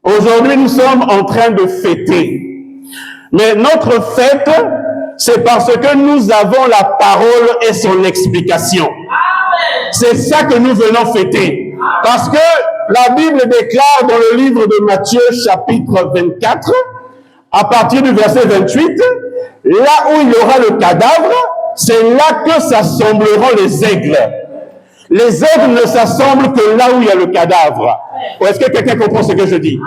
Aujourd'hui, nous sommes en train de fêter. Mais notre fête, c'est parce que nous avons la parole et son explication. C'est ça que nous venons fêter. Parce que la Bible déclare dans le livre de Matthieu, chapitre 24, à partir du verset 28, là où il y aura le cadavre, c'est là que s'assembleront les aigles. Les aigles ne s'assemblent que là où il y a le cadavre. Est-ce que quelqu'un comprend ce que je dis?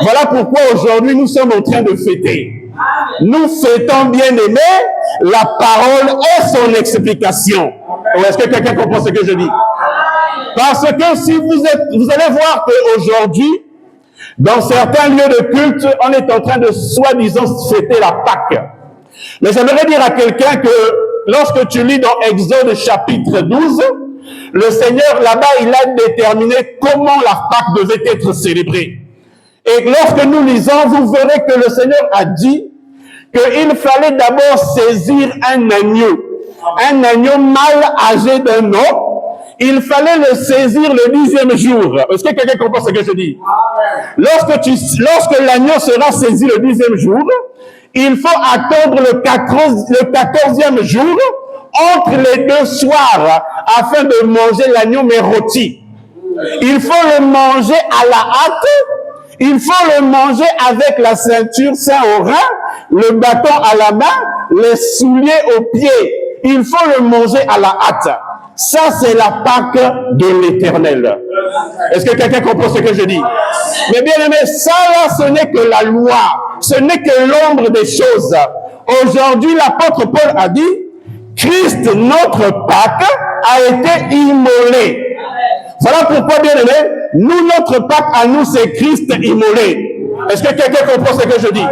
Voilà pourquoi aujourd'hui nous sommes en train de fêter. Nous fêtons, bien aimé, la parole et son explication. Est-ce que quelqu'un comprend ce que je dis? Parce que si vous allez voir qu'aujourd'hui, dans certains lieux de culte, on est en train de soi-disant fêter la Pâque. Mais j'aimerais dire à quelqu'un que lorsque tu lis dans Exode chapitre 12, le Seigneur là-bas, il a déterminé comment la Pâque devait être célébrée. Et lorsque nous lisons, vous verrez que le Seigneur a dit qu'il fallait d'abord saisir un agneau mâle âgé d'un an. Il fallait le saisir le 10e jour. Est-ce que quelqu'un comprend ce que je dis? Lorsque l'agneau sera saisi le 10e jour, il faut attendre le 14e jour entre les deux soirs afin de manger l'agneau mais rôti. Il faut le manger à la hâte. Il faut le manger avec la ceinture saint au rein, le bâton à la main, les souliers aux pieds. Il faut le manger à la hâte. Ça, c'est la Pâque de l'Éternel. Est-ce que quelqu'un comprend ce que je dis? Mais bien aimé, ça là, ce n'est que la loi. Ce n'est que l'ombre des choses. Aujourd'hui, l'apôtre Paul a dit, Christ, notre Pâque, a été immolé. Voilà pourquoi, bien aimé, nous, notre Pâque à nous, c'est Christ immolé. Est-ce que quelqu'un comprend ce que je dis?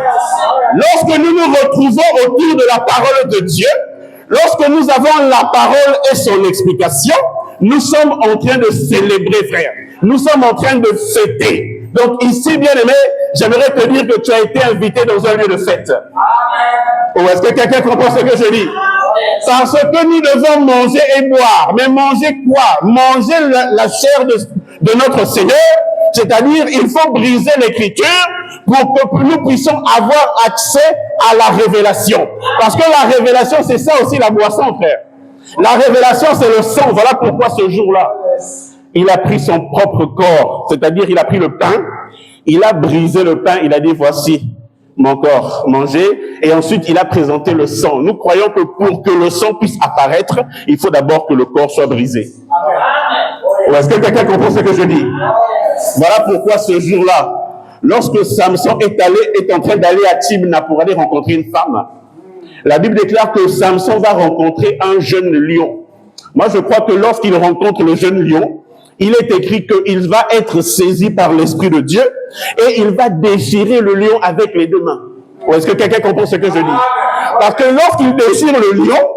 Lorsque nous nous retrouvons autour de la parole de Dieu, lorsque nous avons la parole et son explication, nous sommes en train de célébrer, frère. Nous sommes en train de fêter. Donc ici, bien aimé, j'aimerais te dire que tu as été invité dans un lieu de fête. Ou est-ce que quelqu'un comprend ce que je dis? Parce que nous devons manger et boire. Mais manger quoi? Manger la chair de notre Seigneur. C'est-à-dire, il faut briser l'écriture pour que nous puissions avoir accès à la révélation. Parce que la révélation, c'est ça aussi la boisson, frère. La révélation, c'est le sang. Voilà pourquoi ce jour-là, il a pris son propre corps. C'est-à-dire, il a pris le pain, il a brisé le pain, il a dit, voici mon corps, mangez. Et ensuite, il a présenté le sang. Nous croyons que pour que le sang puisse apparaître, il faut d'abord que le corps soit brisé. Ou est-ce que quelqu'un comprend ce que je dis? Voilà pourquoi ce jour-là, lorsque Samson est en train d'aller à Timna pour aller rencontrer une femme, la Bible déclare que Samson va rencontrer un jeune lion. Moi, je crois que lorsqu'il rencontre le jeune lion, il est écrit qu'il va être saisi par l'Esprit de Dieu et il va déchirer le lion avec les deux mains. Ou est-ce que quelqu'un comprend ce que je dis? Parce que lorsqu'il déchire le lion,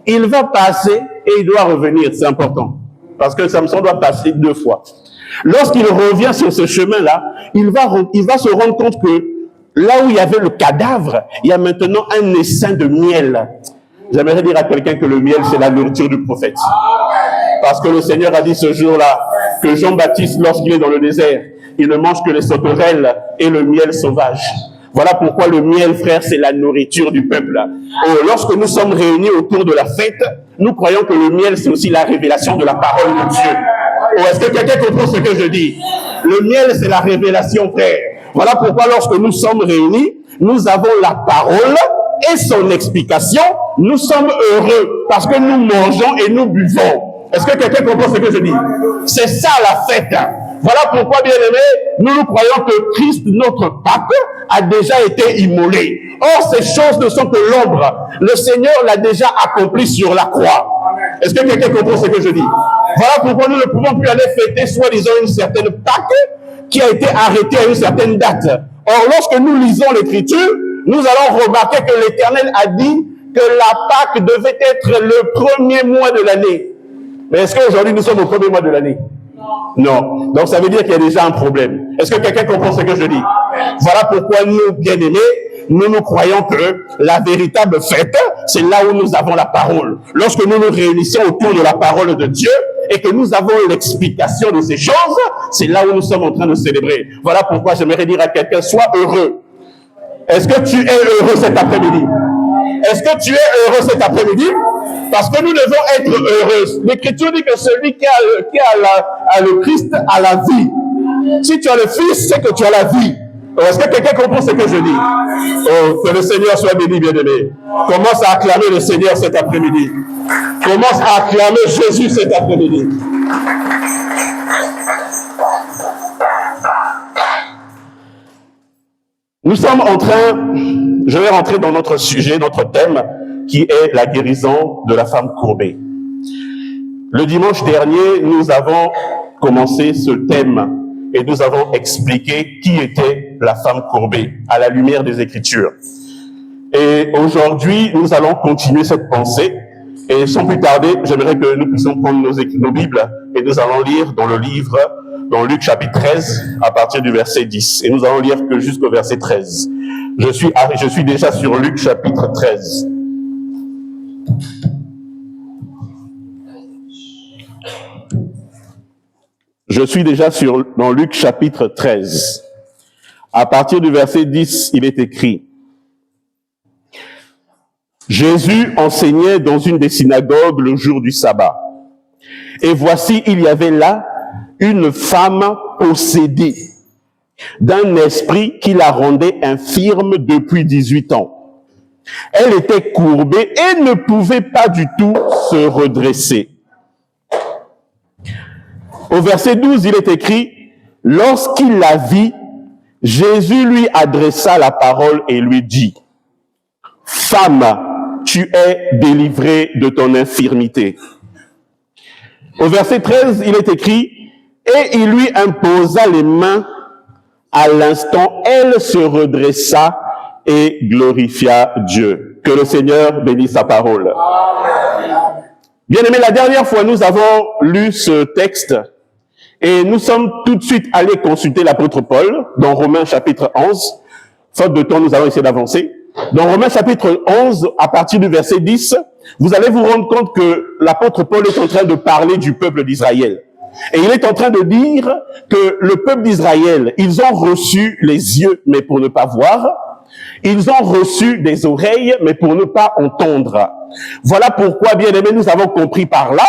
il va passer et il doit revenir. C'est important. Parce que Samson doit passer 2 fois. Lorsqu'il revient sur ce chemin-là, il va se rendre compte que là où il y avait le cadavre, il y a maintenant un essaim de miel. J'aimerais dire à quelqu'un que le miel, c'est la nourriture du prophète. Parce que le Seigneur a dit ce jour-là que Jean-Baptiste, lorsqu'il est dans le désert, il ne mange que les sauterelles et le miel sauvage. Voilà pourquoi le miel, frère, c'est la nourriture du peuple. Et lorsque nous sommes réunis autour de la fête, nous croyons que le miel, c'est aussi la révélation de la parole de Dieu. Ou est-ce que quelqu'un comprend ce que je dis? Le miel, c'est la révélation, frère. Voilà pourquoi lorsque nous sommes réunis, nous avons la parole et son explication. Nous sommes heureux parce que nous mangeons et nous buvons. Est-ce que quelqu'un comprend ce que je dis? C'est ça la fête. Voilà pourquoi, bien aimé, nous croyons que Christ, notre Pâque, a déjà été immolé. Or, ces choses ne sont que l'ombre. Le Seigneur l'a déjà accompli sur la croix. Est-ce que quelqu'un comprend ce que je dis? Voilà pourquoi nous ne pouvons plus aller fêter, soi-disant, une certaine Pâque qui a été arrêtée à une certaine date. Or, lorsque nous lisons l'Écriture, nous allons remarquer que l'Éternel a dit que la Pâque devait être le premier mois de l'année. Mais est-ce qu'aujourd'hui, nous sommes au premier mois de l'année? Non. Donc, ça veut dire qu'il y a déjà un problème. Est-ce que quelqu'un comprend ce que je dis? Voilà pourquoi nous, bien-aimés, nous croyons que la véritable fête, c'est là où nous avons la parole. Lorsque nous nous réunissons autour de la parole de Dieu, et que nous avons l'explication de ces choses, c'est là où nous sommes en train de célébrer. Voilà pourquoi j'aimerais dire à quelqu'un, sois heureux. Est-ce que tu es heureux cet après-midi? Est-ce que tu es heureux cet après-midi? Parce que nous devons être heureux. L'Écriture dit que celui qui a le Christ a la vie. Si tu as le Fils, c'est que tu as la vie. Est-ce que quelqu'un comprend ce que je dis? Oh, que le Seigneur soit béni, bien-aimé. Commence à acclamer le Seigneur cet après-midi. Commence à acclamer Jésus cet après-midi. Nous sommes en train, je vais rentrer dans notre sujet, notre thème, qui est la guérison de la femme courbée. Le dimanche dernier, nous avons commencé ce thème et nous avons expliqué qui était la femme courbée à la lumière des Écritures. Et aujourd'hui, nous allons continuer cette pensée. Et sans plus tarder, j'aimerais que nous puissions prendre nos Bibles et nous allons lire dans le livre, dans Luc chapitre 13, à partir du verset 10. Et nous allons lire que jusqu'au verset 13. Je suis déjà sur Luc chapitre 13. Je suis déjà dans Luc chapitre 13. À partir du verset 10, il est écrit: Jésus enseignait dans une des synagogues le jour du sabbat. Et voici, il y avait là une femme possédée d'un esprit qui la rendait infirme depuis 18 ans. Elle était courbée et ne pouvait pas du tout se redresser. Au verset 12, il est écrit: lorsqu'il la vit, Jésus lui adressa la parole et lui dit: Femme, tu es délivrée de ton infirmité. Au verset 13, il est écrit: et il lui imposa les mains. À l'instant, elle se redressa et glorifia Dieu. Que le Seigneur bénisse sa parole. Bien-aimés, la dernière fois, nous avons lu ce texte et nous sommes tout de suite allés consulter l'apôtre Paul dans Romains chapitre 11. Faute de temps, nous allons essayer d'avancer. Dans Romains chapitre 11, à partir du verset 10, vous allez vous rendre compte que l'apôtre Paul est en train de parler du peuple d'Israël. Et il est en train de dire que le peuple d'Israël, ils ont reçu les yeux, mais pour ne pas voir. Ils ont reçu des oreilles, mais pour ne pas entendre. Voilà pourquoi, bien aimés, nous avons compris par là.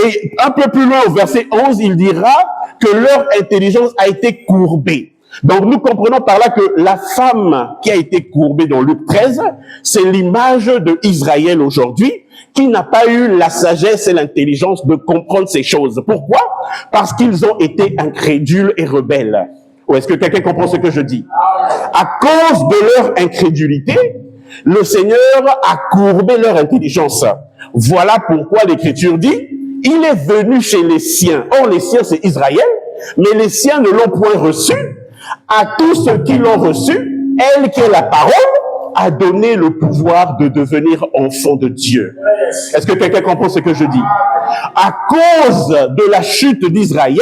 Et un peu plus loin, au verset 11, il dira que leur intelligence a été courbée. Donc, nous comprenons par là que la femme qui a été courbée dans Luc 13, c'est l'image de Israël aujourd'hui, qui n'a pas eu la sagesse et l'intelligence de comprendre ces choses. Pourquoi? Parce qu'ils ont été incrédules et rebelles. Ou est-ce que quelqu'un comprend ce que je dis? À cause de leur incrédulité, le Seigneur a courbé leur intelligence. Voilà pourquoi l'Écriture dit: il est venu chez les siens. Or, les siens, c'est Israël, mais les siens ne l'ont point reçu. À tous ceux qui l'ont reçu, elle qui est la parole, a donné le pouvoir de devenir enfant de Dieu. Est-ce que quelqu'un comprend ce que je dis? À cause de la chute d'Israël,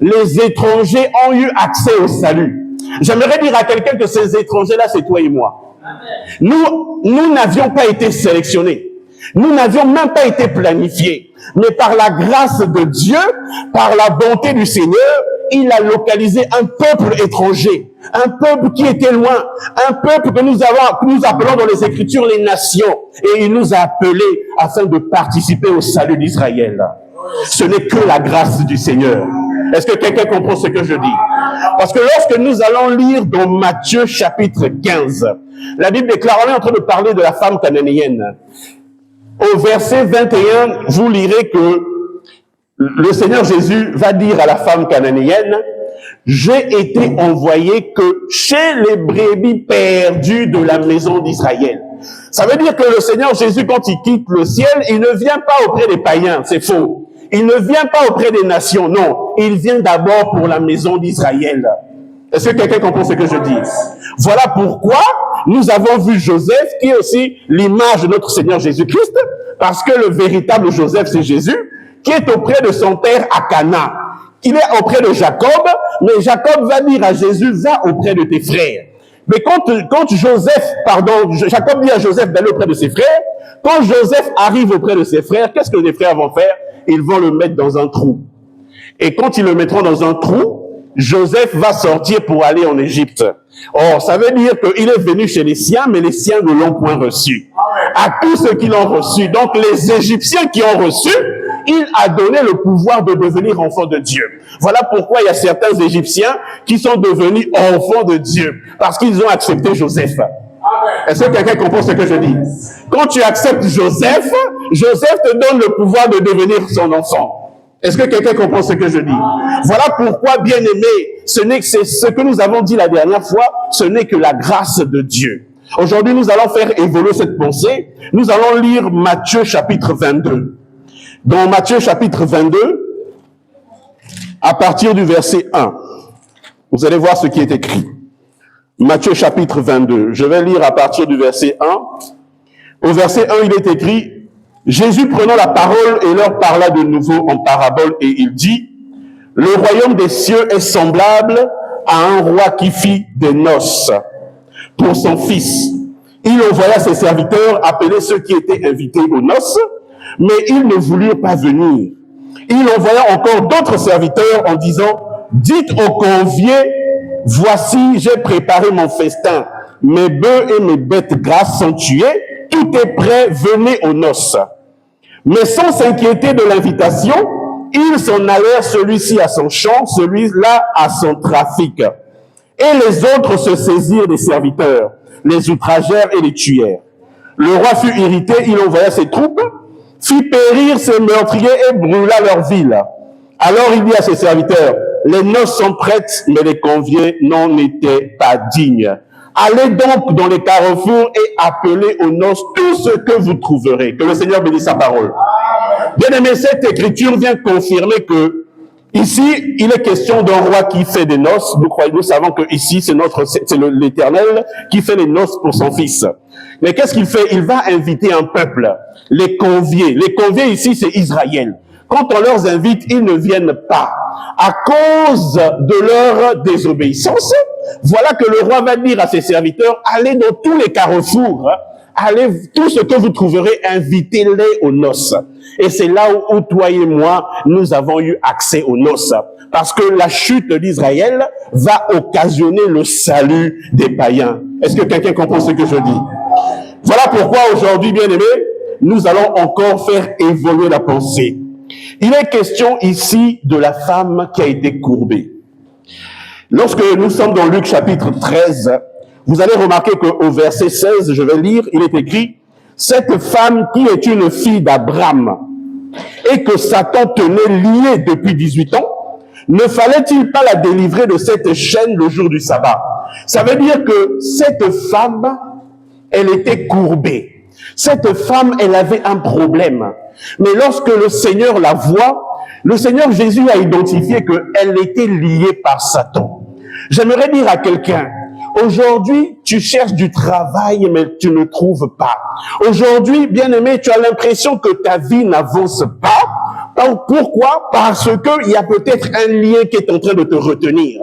les étrangers ont eu accès au salut. J'aimerais dire à quelqu'un que ces étrangers-là, c'est toi et moi. Nous n'avions pas été sélectionnés. Nous n'avions même pas été planifiés. Mais par la grâce de Dieu, par la bonté du Seigneur, il a localisé un peuple étranger, un peuple qui était loin, un peuple que nous appelons dans les Écritures les nations. Et il nous a appelés afin de participer au salut d'Israël. Ce n'est que la grâce du Seigneur. Est-ce que quelqu'un comprend ce que je dis? Parce que lorsque nous allons lire dans Matthieu chapitre 15, la Bible déclare, on est en train de parler de la femme cananéenne. Au verset 21, vous lirez que le Seigneur Jésus va dire à la femme cananéenne: j'ai été envoyé que chez les brebis perdues de la maison d'Israël. Ça veut dire que le Seigneur Jésus, quand il quitte le ciel, il ne vient pas auprès des païens, c'est faux. Il ne vient pas auprès des nations, non. Il vient d'abord pour la maison d'Israël. Est-ce que quelqu'un comprend ce que je dis? Voilà pourquoi nous avons vu Joseph, qui est aussi l'image de notre Seigneur Jésus-Christ, parce que le véritable Joseph, c'est Jésus, qui est auprès de son père à Cana. Il est auprès de Jacob, mais Jacob va dire à Jésus: va auprès de tes frères. Mais quand Jacob dit à Joseph d'aller auprès de ses frères, quand Joseph arrive auprès de ses frères, qu'est-ce que les frères vont faire? ils vont le mettre dans un trou. Et quand ils le mettront dans un trou, Joseph va sortir pour aller en Égypte. Or, ça veut dire qu'il est venu chez les siens, mais les siens ne l'ont point reçu. À tous ceux qui l'ont reçu, donc les Égyptiens qui ont reçu, il a donné le pouvoir de devenir enfants de Dieu. Voilà pourquoi il y a certains Égyptiens qui sont devenus enfants de Dieu, parce qu'ils ont accepté Joseph. Est-ce que quelqu'un comprend ce que je dis? Quand tu acceptes Joseph, Joseph te donne le pouvoir de devenir son enfant. Est-ce que quelqu'un comprend ce que je dis? Voilà pourquoi, bien-aimé, c'est ce que nous avons dit la dernière fois, ce n'est que la grâce de Dieu. Aujourd'hui, nous allons faire évoluer cette pensée. Nous allons lire Matthieu chapitre 22. Dans Matthieu chapitre 22, à partir du verset 1, vous allez voir ce qui est écrit. Matthieu chapitre 22, je vais lire à partir du verset 1. Au verset 1, il est écrit: Jésus prenant la parole et leur parla de nouveau en parabole et il dit: Le royaume des cieux est semblable à un roi qui fit des noces pour son fils. Il envoya ses serviteurs appeler ceux qui étaient invités aux noces, mais ils ne voulurent pas venir. Il envoya encore d'autres serviteurs en disant: Dites aux conviés, voici, j'ai préparé mon festin. Mes bœufs et mes bêtes grasses sont tués, tout est prêt, venez aux noces. Mais sans s'inquiéter de l'invitation, ils s'en allèrent, celui-ci à son champ, celui-là à son trafic. Et les autres se saisirent des serviteurs, les outragèrent et les tuèrent. Le roi fut irrité, il envoya ses troupes, fit périr ses meurtriers et brûla leur ville. Alors il dit à ses serviteurs: Les noces sont prêtes, mais les conviés n'en étaient pas dignes. Allez donc dans les carrefours et appelez aux noces tout ce que vous trouverez. Que le Seigneur bénisse sa parole. Bien-aimé, cette écriture vient confirmer que ici, il est question d'un roi qui fait des noces. Nous savons que ici, c'est l'Éternel qui fait les noces pour son fils. Mais qu'est-ce qu'il fait? Il va inviter un peuple, les conviés. Les conviés ici, c'est Israël. Quand on leur invite, ils ne viennent pas. À cause de leur désobéissance, voilà que le roi va dire à ses serviteurs: allez dans tous les carrefours, allez, tout ce que vous trouverez, invitez-les aux noces. Et c'est là où toi et moi, nous avons eu accès aux noces. Parce que la chute d'Israël va occasionner le salut des païens. Est-ce que quelqu'un comprend ce que je dis? Voilà pourquoi aujourd'hui, bien-aimés, nous allons encore faire évoluer la pensée. Il est question ici de la femme qui a été courbée. Lorsque nous sommes dans Luc chapitre 13, vous allez remarquer qu'au verset 16, je vais lire, il est écrit: Cette femme qui est une fille d'Abraham et que Satan tenait liée depuis 18 ans, ne fallait-il pas la délivrer de cette chaîne le jour du sabbat? Ça veut dire que cette femme, elle était courbée. Cette femme, elle avait un problème. Mais lorsque le Seigneur la voit, le Seigneur Jésus a identifié qu'elle était liée par Satan. J'aimerais dire à quelqu'un: aujourd'hui, tu cherches du travail, mais tu ne trouves pas. Aujourd'hui, bien-aimé, tu as l'impression que ta vie n'avance pas. Pourquoi? Parce qu'il y a peut-être un lien qui est en train de te retenir.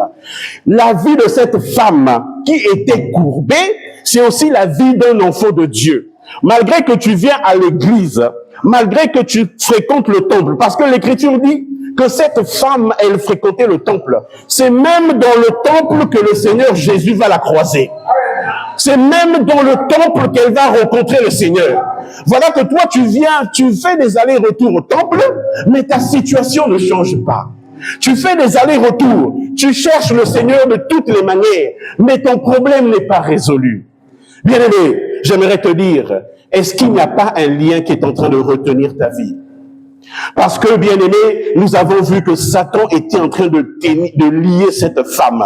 La vie de cette femme qui était courbée, c'est aussi la vie d'un enfant de Dieu. Malgré que tu viens à l'église, malgré que tu fréquentes le temple, parce que l'Écriture dit que cette femme, elle fréquentait le temple. C'est même dans le temple que le Seigneur Jésus va la croiser. C'est même dans le temple qu'elle va rencontrer le Seigneur. Voilà que toi, tu viens, tu fais des allers-retours au temple, mais ta situation ne change pas. Tu fais des allers-retours, tu cherches le Seigneur de toutes les manières, mais ton problème n'est pas résolu. Bien-aimé, j'aimerais te dire, est-ce qu'il n'y a pas un lien qui est en train de retenir ta vie? Parce que, bien-aimé, nous avons vu que Satan était en train de lier cette femme.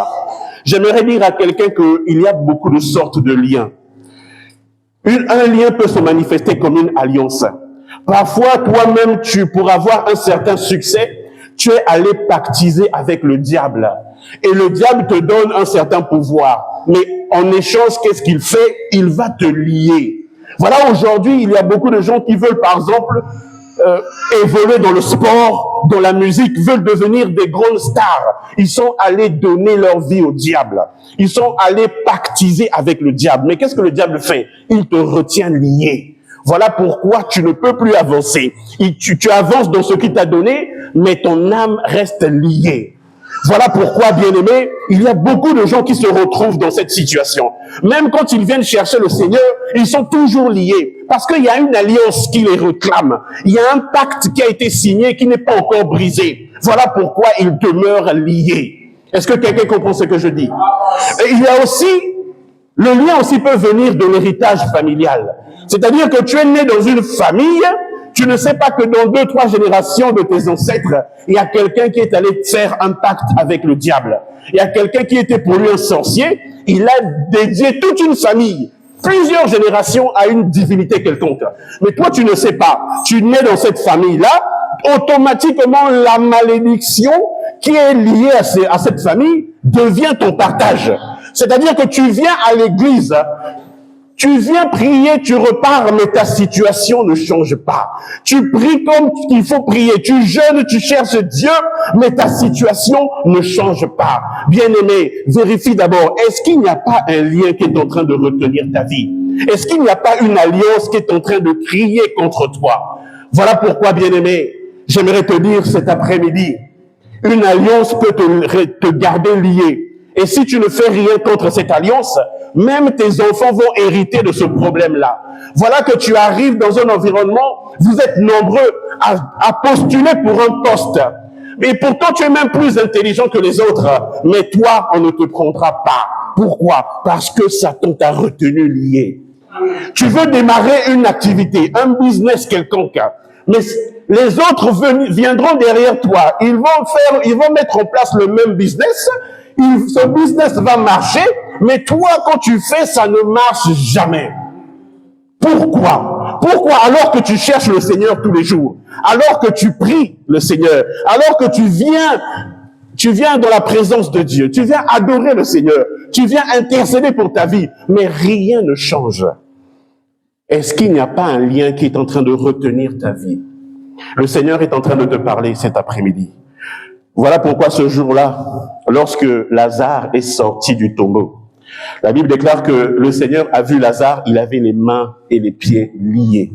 J'aimerais dire à quelqu'un qu'il y a beaucoup de sortes de liens. Un lien peut se manifester comme une alliance. Parfois, toi-même, pour avoir un certain succès, tu es allé pactiser avec le diable. Et le diable te donne un certain pouvoir. Mais en échange, qu'est-ce qu'il fait? Il va te lier. Voilà, aujourd'hui, il y a beaucoup de gens qui veulent, par exemple, évoluer dans le sport, dans la musique, veulent devenir des grandes stars. Ils sont allés donner leur vie au diable. Ils sont allés pactiser avec le diable. Mais qu'est-ce que le diable fait? Il te retient lié. Voilà pourquoi tu ne peux plus avancer. Tu avances dans ce qu'il t'a donné, mais ton âme reste liée. Voilà pourquoi, bien-aimés, il y a beaucoup de gens qui se retrouvent dans cette situation. Même quand ils viennent chercher le Seigneur, ils sont toujours liés. Parce qu'il y a une alliance qui les réclame. Il y a un pacte qui a été signé qui n'est pas encore brisé. Voilà pourquoi ils demeurent liés. Est-ce que quelqu'un comprend ce que je dis? Et il y a aussi, le lien aussi peut venir de l'héritage familial. C'est-à-dire que tu es né dans une famille, tu ne sais pas que dans 2-3 générations de tes ancêtres, il y a quelqu'un qui est allé faire un pacte avec le diable. Il y a quelqu'un qui était pour lui un sorcier. Il a dédié toute une famille, plusieurs générations à une divinité quelconque. Mais toi, tu ne sais pas. Tu nais dans cette famille-là. Automatiquement, la malédiction qui est liée à cette famille devient ton partage. C'est-à-dire que tu viens à l'église, tu viens prier, tu repars, mais ta situation ne change pas. Tu pries comme il faut prier. Tu jeûnes, tu cherches Dieu, mais ta situation ne change pas. Bien-aimé, vérifie d'abord, est-ce qu'il n'y a pas un lien qui est en train de retenir ta vie? Est-ce qu'il n'y a pas une alliance qui est en train de crier contre toi? Voilà pourquoi, bien-aimé, j'aimerais te dire cet après-midi, une alliance peut te garder lié. Et si tu ne fais rien contre cette alliance, même tes enfants vont hériter de ce problème-là. Voilà que tu arrives dans un environnement, vous êtes nombreux à postuler pour un poste. Et pourtant, tu es même plus intelligent que les autres. Mais toi, on ne te prendra pas. Pourquoi? Parce que Satan t'a retenu lié. Tu veux démarrer une activité, un business quelconque. Mais les autres viendront derrière toi. Ils vont mettre en place le même business. Ce business va marcher, mais toi, quand tu fais, ça ne marche jamais. Pourquoi? Pourquoi? Alors que tu cherches le Seigneur tous les jours, alors que tu pries le Seigneur, alors que tu viens dans la présence de Dieu, tu viens adorer le Seigneur, tu viens intercéder pour ta vie, mais rien ne change. Est-ce qu'il n'y a pas un lien qui est en train de retenir ta vie? Le Seigneur est en train de te parler cet après-midi. Voilà pourquoi ce jour-là, lorsque Lazare est sorti du tombeau, la Bible déclare que le Seigneur a vu Lazare, il avait les mains et les pieds liés.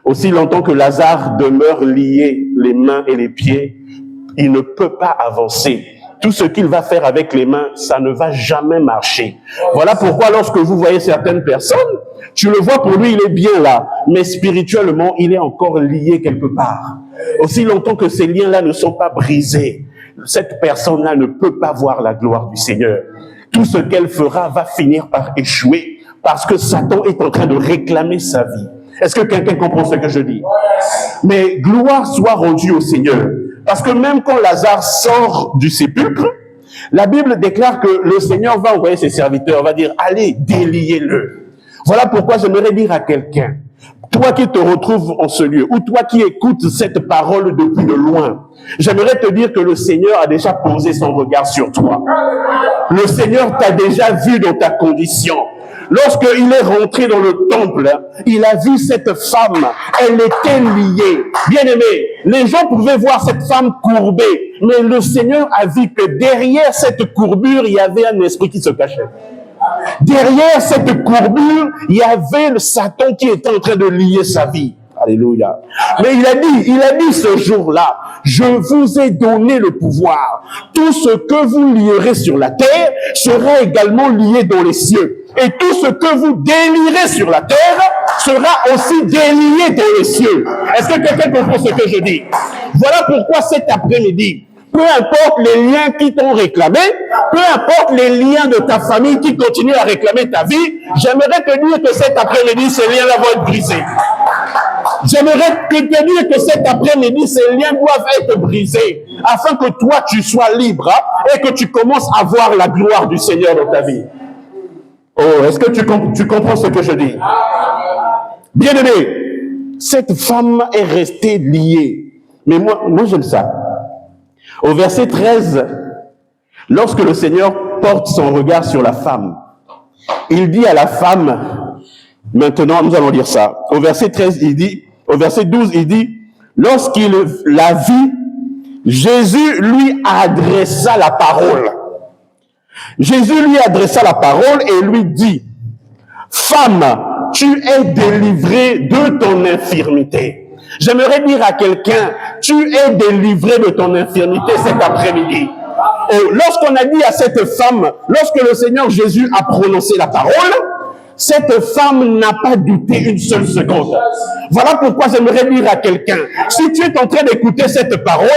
Aussi longtemps que Lazare demeure lié, les mains et les pieds, il ne peut pas avancer. Tout ce qu'il va faire avec les mains, ça ne va jamais marcher. Voilà pourquoi lorsque vous voyez certaines personnes, tu le vois, pour lui, il est bien là, mais spirituellement, il est encore lié quelque part. Aussi longtemps que ces liens-là ne sont pas brisés, cette personne-là ne peut pas voir la gloire du Seigneur. Tout ce qu'elle fera va finir par échouer parce que Satan est en train de réclamer sa vie. Est-ce que quelqu'un comprend ce que je dis? Mais gloire soit rendue au Seigneur. Parce que même quand Lazare sort du sépulcre, la Bible déclare que le Seigneur va envoyer ses serviteurs, va dire, allez, déliez-le. Voilà pourquoi j'aimerais dire à quelqu'un, toi qui te retrouves en ce lieu, ou toi qui écoutes cette parole depuis de loin, j'aimerais te dire que le Seigneur a déjà posé son regard sur toi. Le Seigneur t'a déjà vu dans ta condition. Lorsqu'il est rentré dans le temple, il a vu cette femme, elle était liée. Bien-aimé, les gens pouvaient voir cette femme courbée, mais le Seigneur a vu que derrière cette courbure, il y avait un esprit qui se cachait. Derrière cette courbure, il y avait le Satan qui était en train de lier sa vie. Alléluia. Mais il a dit ce jour-là, je vous ai donné le pouvoir. Tout ce que vous lierez sur la terre sera également lié dans les cieux. Et tout ce que vous délierez sur la terre sera aussi délié dans les cieux. Est-ce que quelqu'un comprend ce que je dis? Voilà pourquoi cet après-midi, peu importe les liens qui t'ont réclamé, peu importe les liens de ta famille qui continuent à réclamer ta vie, j'aimerais te dire que cet après-midi, ces liens-là vont être brisés. J'aimerais te dire que cet après-midi, ces liens doivent être brisés afin que toi, tu sois libre et que tu commences à voir la gloire du Seigneur dans ta vie. Oh, est-ce que tu comprends ce que je dis? Bien-aimé, cette femme est restée liée. Mais moi j'aime ça. Au verset 13, lorsque le Seigneur porte son regard sur la femme, il dit à la femme, maintenant nous allons lire ça. Au verset 13, au verset 12, il dit, lorsqu'il la vit, Jésus lui adressa la parole. Jésus lui adressa la parole et lui dit, Femme, tu es délivrée de ton infirmité. J'aimerais dire à quelqu'un, tu es délivré de ton infirmité cet après-midi. Lorsqu'on a dit à cette femme, lorsque le Seigneur Jésus a prononcé la parole, cette femme n'a pas douté une seule seconde. Voilà pourquoi j'aimerais dire à quelqu'un, si tu es en train d'écouter cette parole,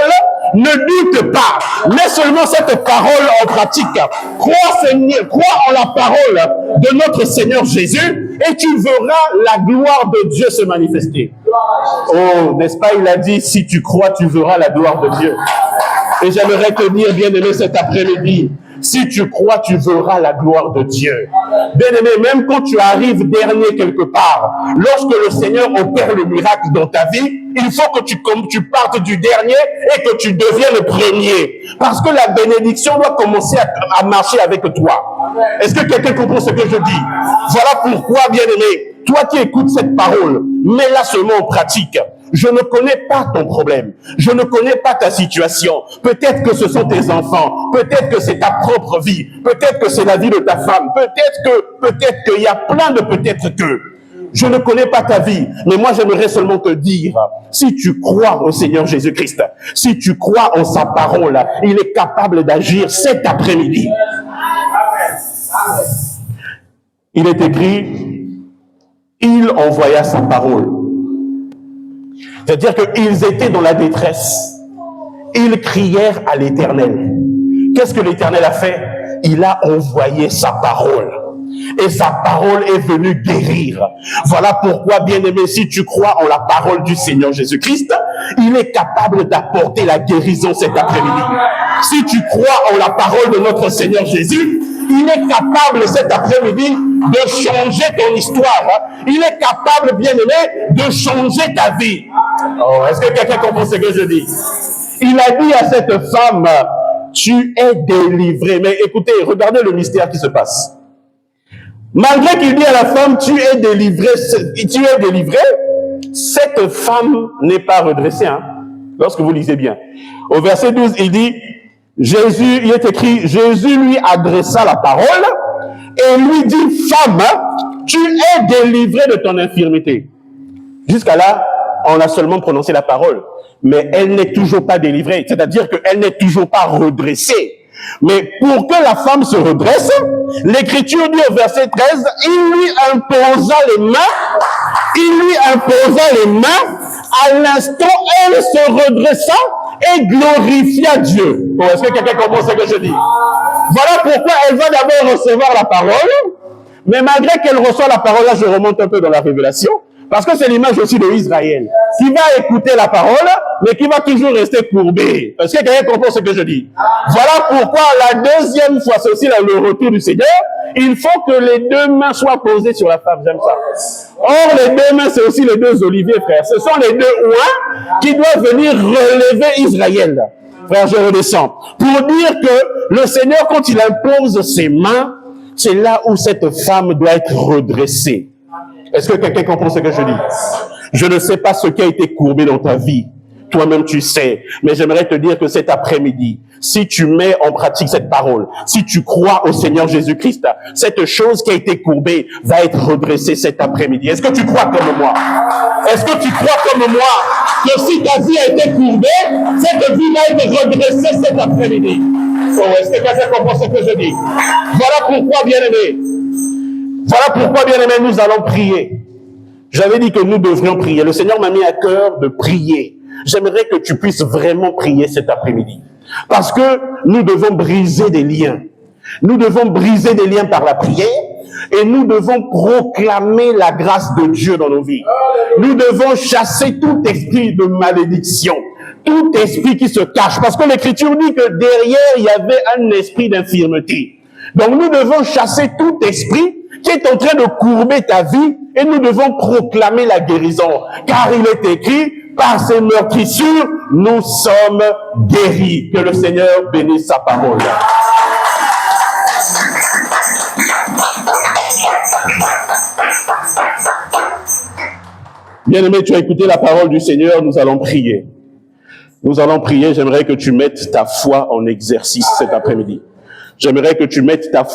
ne doute pas, mets seulement cette parole en pratique. Crois en la parole de notre Seigneur Jésus et tu verras la gloire de Dieu se manifester. Oh, n'est-ce pas, il a dit, si tu crois, tu verras la gloire de Dieu. Et j'aimerais te dire, bien-aimé, cet après-midi, si tu crois, tu verras la gloire de Dieu. Bien-aimé, même quand tu arrives dernier quelque part, lorsque le Seigneur opère le miracle dans ta vie, il faut que tu partes du dernier et que tu deviennes le premier. Parce que la bénédiction doit commencer à marcher avec toi. Est-ce que quelqu'un comprend ce que je dis? Voilà pourquoi, bien-aimé, toi qui écoutes cette parole, mets-la seulement en pratique. Je ne connais pas ton problème. Je ne connais pas ta situation. Peut-être que ce sont tes enfants. Peut-être que c'est ta propre vie. Peut-être que c'est la vie de ta femme. Peut-être qu'il y a plein de peut-être que. Je ne connais pas ta vie. Mais moi, j'aimerais seulement te dire, si tu crois au Seigneur Jésus-Christ, si tu crois en sa parole, il est capable d'agir cet après-midi. Il est écrit, il envoya sa parole. C'est-à-dire qu'ils étaient dans la détresse. Ils crièrent à l'Éternel. Qu'est-ce que l'Éternel a fait? Il a envoyé sa parole. Et sa parole est venue guérir. Voilà pourquoi, bien-aimé, si tu crois en la parole du Seigneur Jésus-Christ, il est capable d'apporter la guérison cet après-midi. Si tu crois en la parole de notre Seigneur Jésus, il est capable cet après-midi de changer ton histoire. Il est capable, bien-aimé, de changer ta vie. Oh, est-ce que quelqu'un comprend ce que je dis? Il a dit à cette femme, tu es délivrée. Mais écoutez, regardez le mystère qui se passe. Malgré qu'il dit à la femme, tu es délivrée, cette femme n'est pas redressée. Lorsque vous lisez bien. Au verset 12, il dit, il est écrit, Jésus lui adressa la parole et lui dit, femme, tu es délivrée de ton infirmité. Jusqu'à là, on a seulement prononcé la parole, mais elle n'est toujours pas délivrée, c'est-à-dire qu'elle n'est toujours pas redressée. Mais pour que la femme se redresse, l'Écriture dit au verset 13, il lui imposa les mains, à l'instant elle se redressa et glorifia Dieu. Bon, est-ce que quelqu'un comprend ce que je dis? Voilà pourquoi elle va d'abord recevoir la parole, mais malgré qu'elle reçoit la parole, là je remonte un peu dans la révélation, parce que c'est l'image aussi de Israël, qui va écouter la parole, mais qui va toujours rester courbé. Est-ce que quelqu'un comprend ce que je dis? Voilà pourquoi la deuxième fois, c'est aussi le retour du Seigneur, il faut que les deux mains soient posées sur la femme. J'aime ça. Or, les deux mains, c'est aussi les deux oliviers, frère. Ce sont les deux oins qui doivent venir relever Israël. Frère, je redescends. Pour dire que le Seigneur, quand il impose ses mains, c'est là où cette femme doit être redressée. Est-ce que quelqu'un comprend ce que je dis? Je ne sais pas ce qui a été courbé dans ta vie. Toi-même, tu sais. Mais j'aimerais te dire que cet après-midi, si tu mets en pratique cette parole, si tu crois au Seigneur Jésus-Christ, cette chose qui a été courbée va être redressée cet après-midi. Est-ce que tu crois comme moi? Est-ce que tu crois comme moi que si ta vie a été courbée, cette vie va être redressée cet après-midi? Oh, est-ce que quelqu'un comprend ce que je dis? Voilà pourquoi, bien-aimé, nous allons prier. J'avais dit que nous devrions prier. Le Seigneur m'a mis à cœur de prier. J'aimerais que tu puisses vraiment prier cet après-midi. Parce que nous devons briser des liens. Nous devons briser des liens par la prière et nous devons proclamer la grâce de Dieu dans nos vies. Nous devons chasser tout esprit de malédiction, tout esprit qui se cache. Parce que l'Écriture dit que derrière, il y avait un esprit d'infirmité. Donc nous devons chasser tout esprit qui est en train de courber ta vie et nous devons proclamer la guérison. Car il est écrit, par ses meurtrissures, nous sommes guéris. Que le Seigneur bénisse sa parole. Bien-aimé, tu as écouté la parole du Seigneur, nous allons prier. Nous allons prier, j'aimerais que tu mettes ta foi en exercice cet après-midi. J'aimerais que tu mettes ta foi